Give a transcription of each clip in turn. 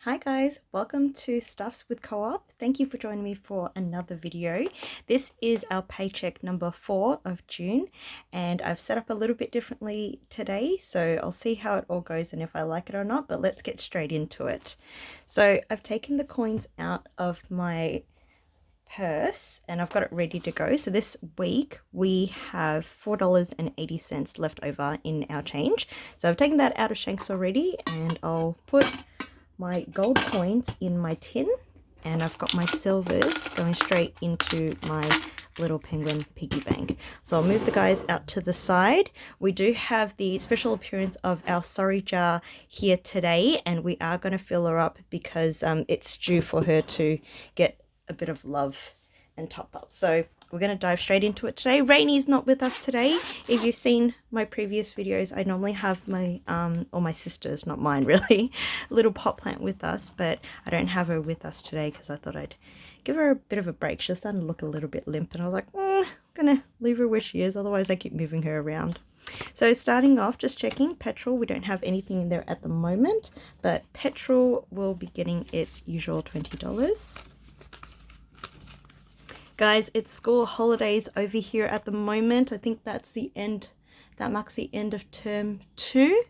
Hi guys, welcome to Stuffs with Co-op. Thank you for joining me for another video. This is our paycheck number 4 of June and I've set up a little bit differently today, so I'll see how it all goes and if I like it or not, but let's get straight into it. So I've taken the coins out of my purse and I've got it ready to go. So this week we have $4.80 left over in our change. So I've taken that out of Shanks already and I'll put my gold coins in my tin and I've got my silvers going straight into my little penguin piggy bank. So I'll move the guys out to the side. We do have the special appearance of our sorry jar here today and we are going to fill her up because it's due for her to get a bit of love and top up. So we're going to dive straight into it today. Rainy's not with us today. If you've seen my previous videos, I normally have my, or my sister's, not mine really, little pot plant with us, but I don't have her with us today because I thought I'd give her a bit of a break. She's starting to look a little bit limp and I was like, I'm going to leave her where she is, otherwise I keep moving her around. So starting off, just checking Petrol. We don't have anything in there at the moment, but Petrol will be getting its usual $20. Guys, it's school holidays over here at the moment. I think that's the end, that marks the end of term 2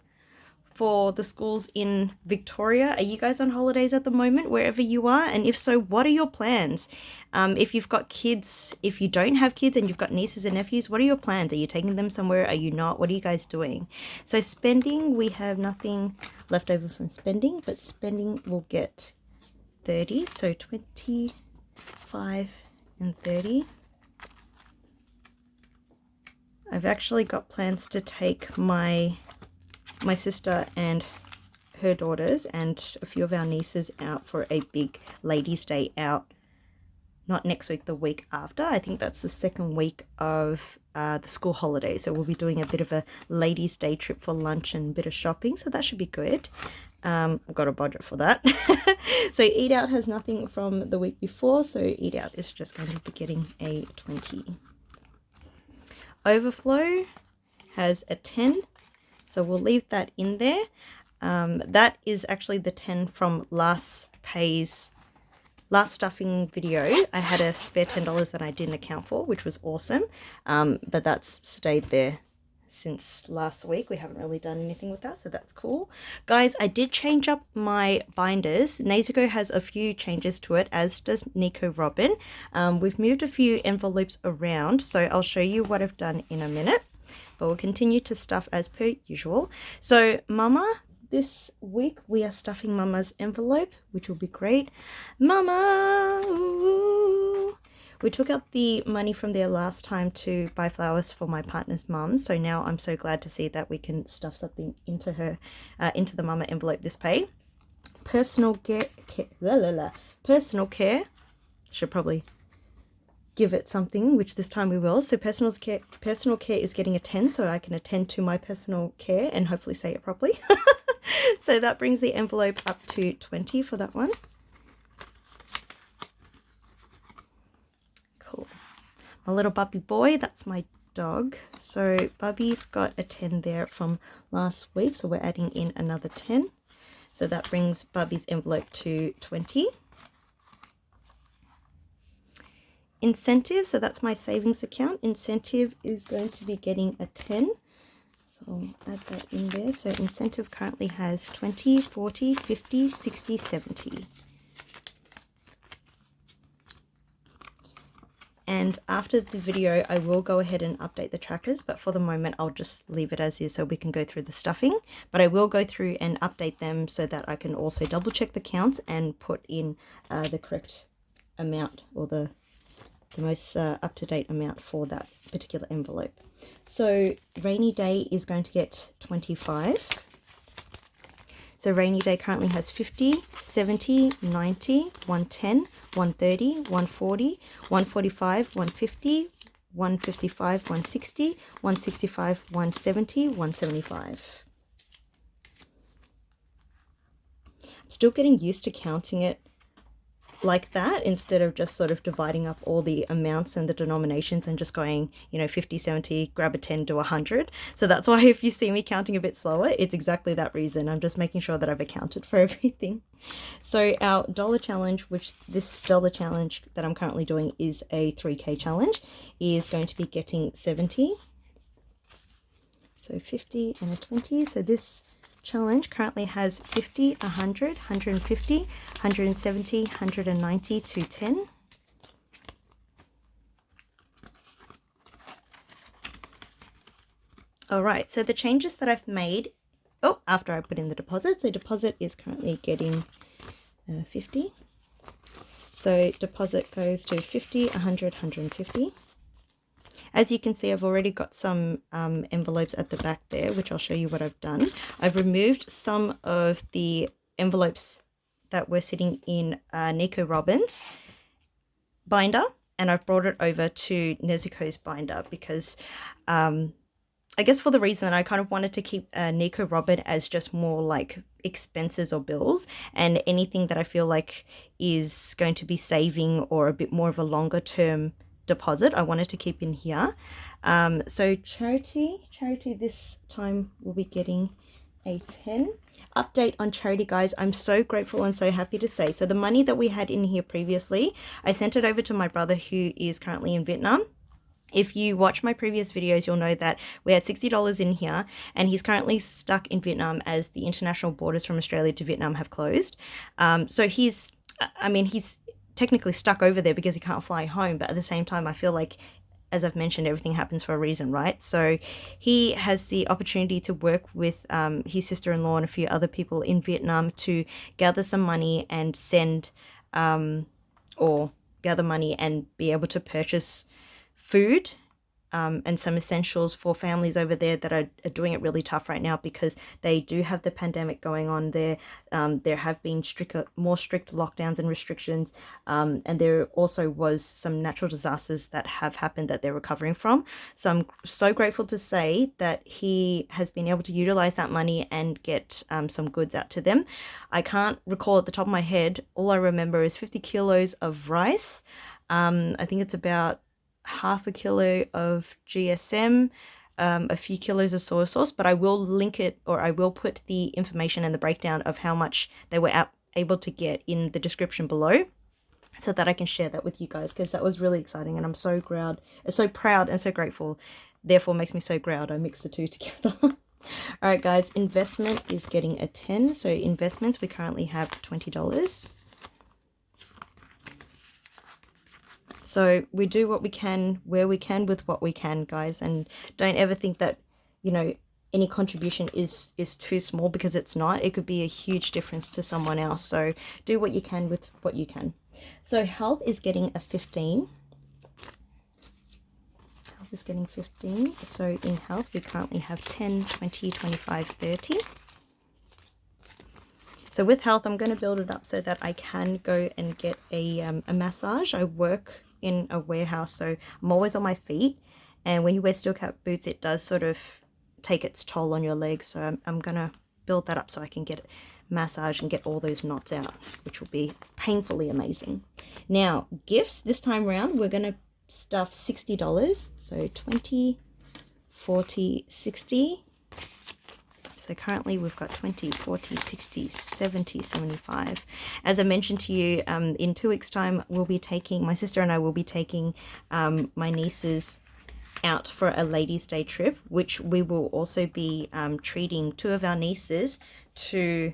for the schools in Victoria. Are you guys on holidays at the moment, wherever you are? And if so, what are your plans? If you've got kids, if you don't have kids and you've got nieces and nephews, what are your plans? Are you taking them somewhere? Are you not? What are you guys doing? So spending, we have nothing left over from spending, but spending will get 30, so 25 and 30. I've actually got plans to take my sister and her daughters and a few of our nieces out for a big ladies' day out. Not next week, the week after. I think that's the second week of the school holiday. So we'll be doing a bit of a ladies' day trip for lunch and a bit of shopping. So that should be good. I've got a budget for that. So Eat Out has nothing from the week before. So Eat Out is just going to be getting a 20. Overflow has a 10. So we'll leave that in there. That is actually the 10 from last stuffing video. I had a spare $10 that I didn't account for, which was awesome. But that's stayed there since last week. We haven't really done anything with that, so that's cool. Guys, I did change up my binders. Nezuko has a few changes to it, as does Nico Robin. We've moved a few envelopes around, so I'll show you what I've done in a minute. But we'll continue to stuff as per usual. So Mama, this week we are stuffing Mama's envelope, which will be great. Mama! Ooh. We took out the money from there last time to buy flowers for my partner's mum, so now I'm so glad to see that we can stuff something into her, into the Mama envelope this pay. Personal care. Should probably give it something, which this time we will. So personal care is getting a 10, so I can attend to my personal care and hopefully say it properly. So that brings the envelope up to 20 for that one. Cool. My little Bubby boy, that's my dog. So Bubby's got a 10 there from last week, so we're adding in another 10. So that brings Bubby's envelope to 20. Incentive, so that's my savings account. Incentive is going to be getting a 10. So I'll add that in there. So incentive currently has 20, 40, 50, 60, 70. And after the video, I will go ahead and update the trackers, but for the moment, I'll just leave it as is so we can go through the stuffing. But I will go through and update them so that I can also double check the counts and put in the correct amount, or the most up-to-date amount for that particular envelope. So Rainy Day is going to get 25. So Rainy Day currently has 50, 70, 90, 110, 130, 140, 145, 150, 155, 160, 165, 170, 175. I'm still getting used to counting it like that instead of just sort of dividing up all the amounts and the denominations and just going, you know, 50, 70, grab a 10, do 100. So that's why if you see me counting a bit slower, it's exactly that reason. I'm just making sure that I've accounted for everything. So our dollar challenge, which this dollar challenge that I'm currently doing is a 3K challenge, is going to be getting 70. So 50 and a 20. So this challenge currently has 50, 100, 150, 170, 190, 210. All right, so the changes that I've made, after I put in the deposit, so deposit is currently getting 50. So deposit goes to 50, 100, 150. As you can see, I've already got some envelopes at the back there, which I'll show you what I've done. I've removed some of the envelopes that were sitting in Nico Robbins' binder, and I've brought it over to Nezuko's binder because I guess for the reason that I kind of wanted to keep Nico Robin as just more like expenses or bills, and anything that I feel like is going to be saving or a bit more of a longer term deposit I wanted to keep in here. So charity this time will be getting a 10. Update on charity, guys. I'm so grateful and so happy to say, so the money that we had in here previously, I sent it over to my brother who is currently in Vietnam. If you watch my previous videos, you'll know that we had $60 in here, and he's currently stuck in Vietnam as the international borders from Australia to Vietnam have closed. So he's technically stuck over there because he can't fly home, but at the same time, I feel like, as I've mentioned, everything happens for a reason, right? So he has the opportunity to work with his sister-in-law and a few other people in Vietnam to gather some money and send, or gather money and be able to purchase food and some essentials for families over there that are doing it really tough right now because they do have the pandemic going on there. There have been more strict lockdowns and restrictions, and there also was some natural disasters that have happened that they're recovering from. So I'm so grateful to say that he has been able to utilize that money and get some goods out to them. I can't recall at the top of my head. All I remember is 50 kilos of rice. I think it's about half a kilo of GSM, a few kilos of soy sauce, but I will link it, or I will put the information and the breakdown of how much they were able to get in the description below, so that I can share that with you guys, because that was really exciting and I'm so proud and so grateful. Therefore makes me so proud. I mix the two together. All right, guys, investment is getting a 10. So investments, we currently have $20. So we do what we can, where we can, with what we can, guys. And don't ever think that, you know, any contribution is too small, because it's not. It could be a huge difference to someone else. So do what you can with what you can. So health is getting a 15. Health is getting 15. So in health, we currently have 10, 20, 25, 30. So with health, I'm going to build it up so that I can go and get a massage. I work in a warehouse, so I'm always on my feet, and when you wear steel cap boots, it does sort of take its toll on your legs. So I'm going to build that up so I can get massage and get all those knots out, which will be painfully amazing. Now, gifts, this time around, we're going to stuff $60. So 20, 40, 60. So currently we've got 20, 40, 60, 70, 75. As I mentioned to you, in 2 weeks' time, my sister and I will be taking my nieces out for a ladies' day trip, which we will also be treating 2 of our nieces to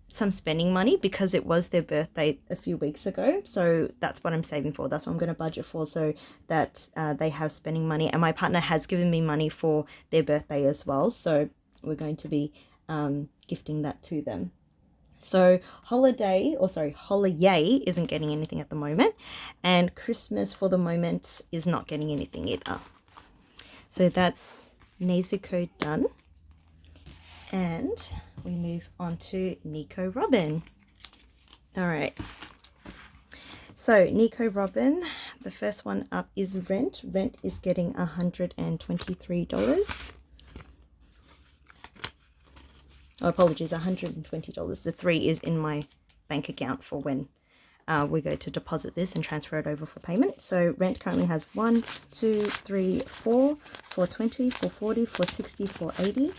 some spending money, because it was their birthday a few weeks ago. So that's what I'm saving for. That's what I'm going to budget for, so that they have spending money. And my partner has given me money for their birthday as well. So we're going to be gifting that to them. So holiday isn't getting anything at the moment. And Christmas for the moment is not getting anything either. So that's Nezuko done. And we move on to Nico Robin. All right. So Nico Robin, the first one up is rent. Rent is getting $123. Oh, apologies, $120. The 3 is in my bank account for when we go to deposit this and transfer it over for payment. So rent currently has 1, 2, 3, 4, 420, 440, 460, 480.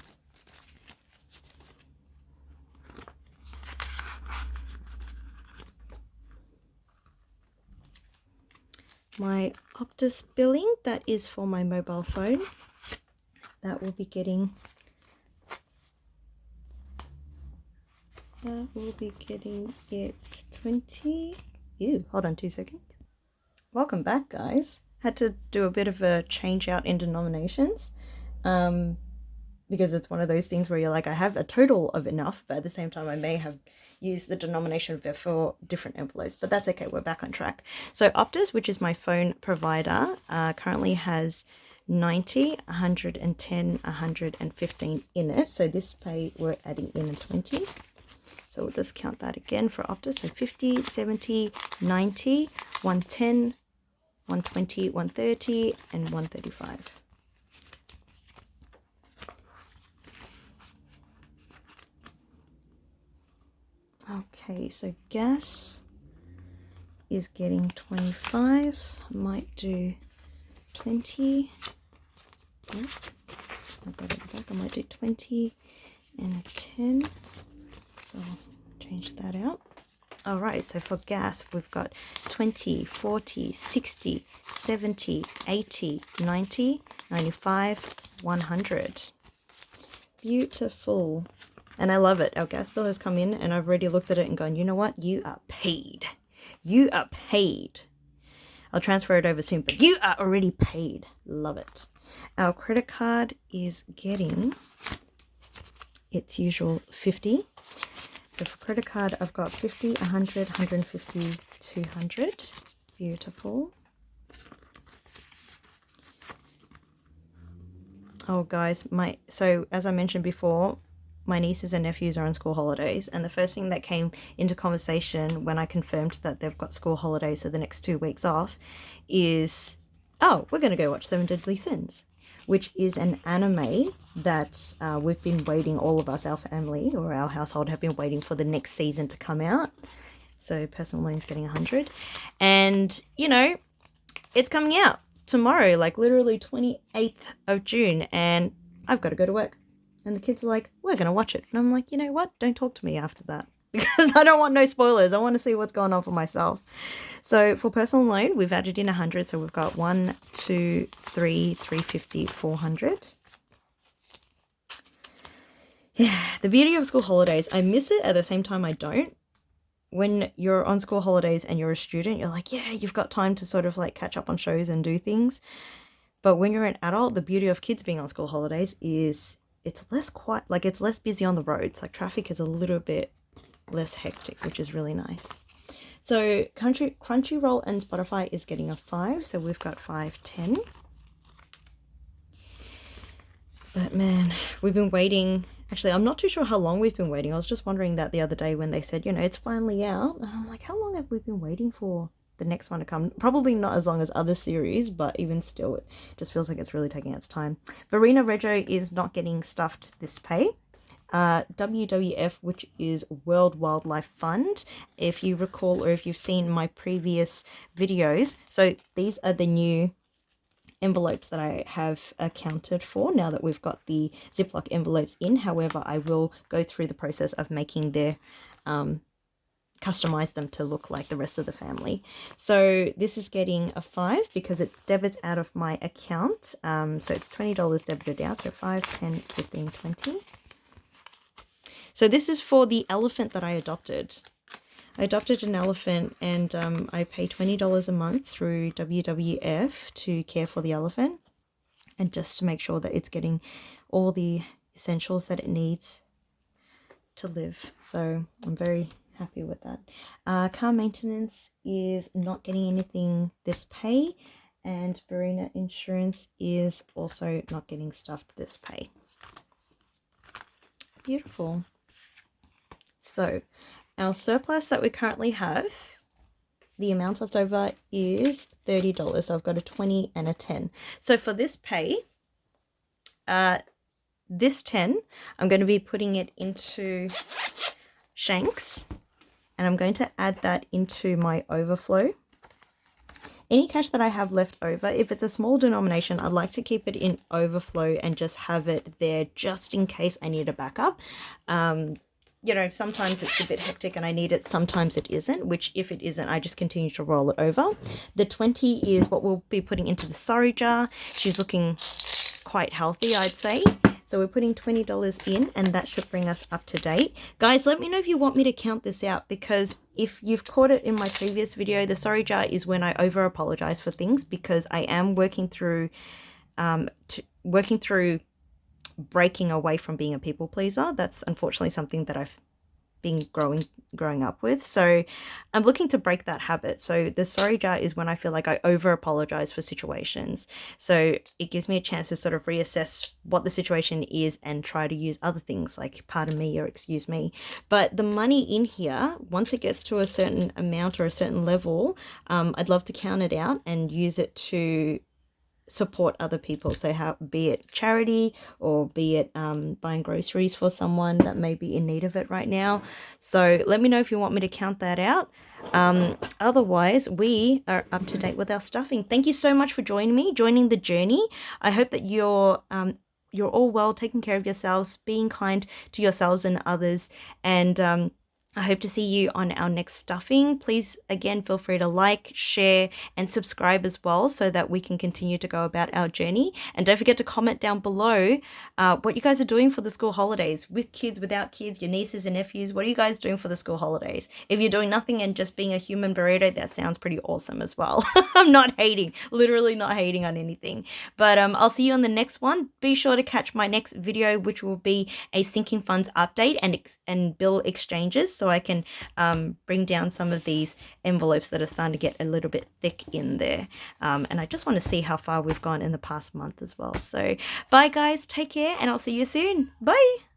My Optus billing, that is for my mobile phone. That will be getting its 20. Ew, hold on 2 seconds. Welcome back, guys. Had to do a bit of a change out in denominations. Because it's one of those things where you're like, I have a total of enough, but at the same time I may have used the denomination for different envelopes, but that's okay, we're back on track. So Optus, which is my phone provider, currently has 90, 110, 115 in it. So this pay we're adding in a 20. So we'll just count that again for Optus. So 50, 70, 90, 110, 120, 130, and 135. Okay, so gas is getting 25. Might do 20. Oh, I've got it back. I might do 20 and a 10. So I'll change that out. All right, so for gas, we've got 20, 40, 60, 70, 80, 90, 95, 100. Beautiful. And I love it. Our gas bill has come in and I've already looked at it and gone, you know what? You are paid. You are paid. I'll transfer it over soon, but you are already paid. Love it. Our credit card is getting its usual 50. So for credit card, I've got 50, 100, 150, 200. Beautiful. Oh, guys, so as I mentioned before, my nieces and nephews are on school holidays, and the first thing that came into conversation when I confirmed that they've got school holidays, so the next 2 weeks off, is, oh, we're going to go watch 7 Deadly Sins, which is an anime that we've been waiting, all of us, our family or our household have been waiting for the next season to come out. So personal loan's getting 100, and you know, it's coming out tomorrow, like literally 28th of June, and I've got to go to work. And the kids are like, we're going to watch it. And I'm like, you know what? Don't talk to me after that. Because I don't want no spoilers. I want to see what's going on for myself. So for personal loan, we've added in 100. So we've got 1, 2, 3, 350, 400. Yeah, the beauty of school holidays. I miss it. At the same time, I don't. When you're on school holidays and you're a student, you're like, yeah, you've got time to sort of like catch up on shows and do things. But when you're an adult, the beauty of kids being on school holidays is it's less quiet, like it's less busy on the roads. Like traffic is a little bit less hectic, which is really nice. So Crunchyroll and Spotify is getting a 5, so we've got 510. But man, we've been waiting. Actually, I'm not too sure how long we've been waiting. I was just wondering that the other day when they said, you know, it's finally out. And I'm like, how long have we been waiting for the next one to come? Probably not as long as other series, but even still, it just feels like it's really taking its time. Verena Reggio is not getting stuffed this pay. WWF, which is World Wildlife Fund, if you recall, or if you've seen my previous videos, so these are the new envelopes that I have accounted for now that we've got the Ziploc envelopes in. However, I will go through the process of making their customize them to look like the rest of the family. So this is getting a 5 because it debits out of my account. So it's $20 debited out. So 5, 10, 15, 20. So this is for the elephant that I adopted. I adopted an elephant and I pay $20 a month through WWF to care for the elephant and just to make sure that it's getting all the essentials that it needs to live. So I'm very happy with that. Car maintenance is not getting anything this pay, and Verena Insurance is also not getting stuffed this pay. Beautiful. So our surplus that we currently have, the amount left over is $30. So I've got a 20 and a 10. So for this pay, this 10, I'm going to be putting it into Shanks. and I'm going to add that into my overflow. Any cash that I have left over, if it's a small denomination, I'd like to keep it in overflow and just have it there just in case I need a backup. You know, sometimes it's a bit hectic and I need it, sometimes it isn't, which if it isn't, I just continue to roll it over. The 20 is what we'll be putting into the sorry jar. She's looking quite healthy, I'd say. So we're putting $20 in, and that should bring us up to date. Guys, let me know if you want me to count this out, because if you've caught it in my previous video, the sorry jar is when I over apologize for things, because I am working through breaking away from being a people pleaser. That's unfortunately something that I've been growing up with. So I'm looking to break that habit. So the sorry jar is when I feel like I over apologize for situations. So it gives me a chance to sort of reassess what the situation is and try to use other things like pardon me or excuse me. But the money in here, once it gets to a certain amount or a certain level, I'd love to count it out and use it to support other people. So be it charity or be it buying groceries for someone that may be in need of it right now. So let me know if you want me to count that out. Otherwise, we are up to date with our stuffing. Thank you so much for joining the journey. I hope that you're all well, taking care of yourselves, being kind to yourselves and others, and I hope to see you on our next stuffing. Please, again, feel free to like, share, and subscribe as well so that we can continue to go about our journey. And don't forget to comment down below what you guys are doing for the school holidays, with kids, without kids, your nieces and nephews. What are you guys doing for the school holidays? If you're doing nothing and just being a human burrito, that sounds pretty awesome as well. I'm not hating, literally not hating on anything. But I'll see you on the next one. Be sure to catch my next video, which will be a sinking funds update and bill exchanges, so I can bring down some of these envelopes that are starting to get a little bit thick in there. And I just want to see how far we've gone in the past month as well. So bye guys, take care, and I'll see you soon. Bye.